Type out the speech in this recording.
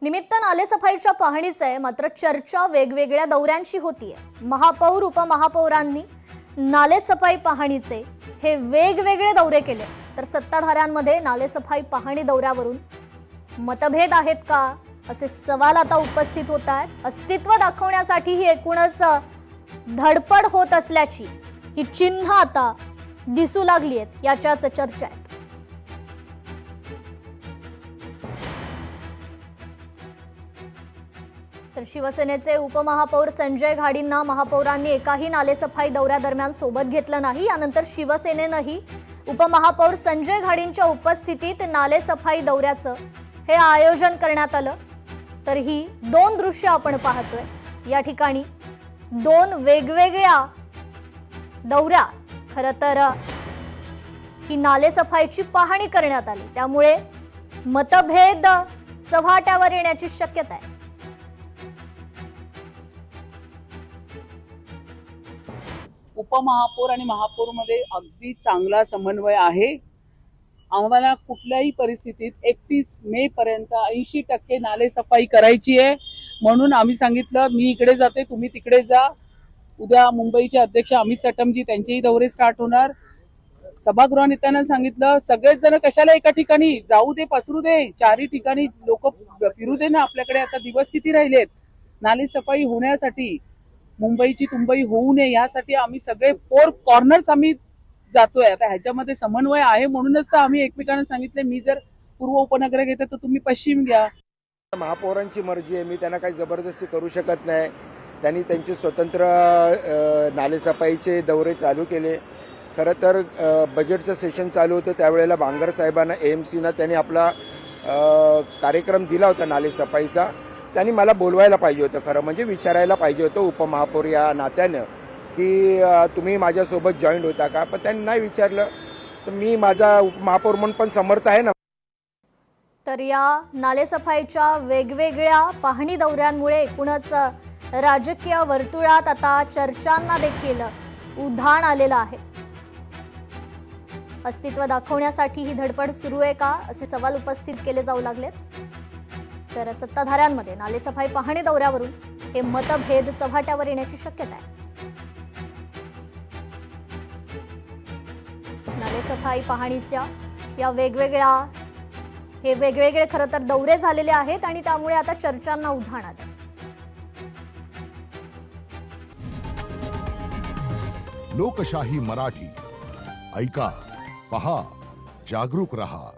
निमित्त नालेसफाईच्या पाहणीचे मात्र चर्चा वेगवेगळ्या दौऱ्यांची होतीये। महापौर उपमहापौरांनी नालेसफाई पाहणीचे हे वेगवेगळे दौरे केले, तर सत्ताधाऱ्यांमध्ये नालेसफाई पाहणी दौऱ्यावरून मतभेद आहेत का असे सवाल आता उपस्थित होत आहेत। अस्तित्व दाखवण्यासाठी ही एकूणच धडपड होत असल्याची ही चिन्ह आता दिसू लागली आहेत, याच्याच चर्चा आहेत। तर शिवसेनेचे उपमहापौर संजय घाडींना महापौरांनी एकाही नालेसफाई दौऱ्यादरम्यान सोबत घेतलं नाही। यानंतर शिवसेनेनेही उपमहापौर संजय घाडींच्या उपस्थितीत नालेसफाई दौऱ्याचं हे आयोजन करण्यात आलं। तर ही दोन दृश्य आपण पाहतोय। या ठिकाणी दोन वेगवेगळ्या दौऱ्या खरं तर ही नालेसफाईची पाहणी करण्यात आली, त्यामुळे मतभेद चव्हाट्यावर येण्याची शक्यता आहे। उपमहापौर आणि महापौर मध्ये अगदी चांगला समन्वय आहे। आम्हाला कुठल्याही परिस्थितीत 31 मे पर्यंत 80% नालेसफाई करायची आहे, म्हणून आम्ही सांगितलं मी इकडे जाते तुम्ही तिकडे जा। उद्या मुंबईचे अध्यक्ष अमित सटमजी त्यांचेही दौरे स्टार्ट होणार। सभागृह नेत्यांना सांगितलं सगळेच जण कशाला एका ठिकाणी जाऊ दे, पसरू दे, चारही ठिकाणी लोक फिरू दे ना। आपल्याकडे आता दिवस किती राहिलेत नालेसफाई होण्यासाठी, मुंबईची तुंबई होऊ नये यासाठी आम्ही सगळे 4 कॉर्नर्स आम्ही जातोय। आता ह्याच्यामध्ये समन्वय आहे म्हणूनच तर आम्ही एकमेकांना सांगितले मी जर पूर्व उपनगर घेते तर तुम्ही पश्चिम घ्या। महापौरांची मर्जी आहे, मी त्यांना काही जबरदस्ती करू शकत नाही। त्यांनी त्यांचे स्वतंत्र नालेसफाईचे दौरे चालू केले। खरं तर बजेटचं सेशन चालू होतं त्यावेळेला बांगर साहेबांना एएमसीना त्यांनी आपला कार्यक्रम दिला होता नालेसफाईचा। त्यांनी मला बोलवायला पाहिजे होतं, खरं म्हणजे विचारायला पाहिजे होतं उपमहापौर या नात्यानं की तुम्ही माझ्यासोबत जॉईंट होता का, पण त्यांनी नाही विचारलं। तर मी माझा उपमहापौर म्हणून पण समर्थ आहे ना। तर या नालेसफाईच्या वेगवेगळ्या पाहणी दौऱ्यांमुळे एकूणच राजकीय वर्तुळात आता चर्चांना देखील उधाण आलेलं आहे। अस्तित्व दाखवण्यासाठी ही धडपड सुरू आहे का असे सवाल उपस्थित केले जाऊ लागलेत। तर सत्ताधाऱ्यांमध्ये नालेसफाई पाहणी दौऱ्यावरून हे मतभेद चव्हाट्यावर येण्याची शक्यता आहे। नालेसफाई पाहणीच्या या वेगवेगळे खरं तर दौरे झालेले आहेत आणि त्यामुळे आता चर्चांना उधाण आलं। लोकशाही मराठी ऐका, पहा, जागरूक रहा।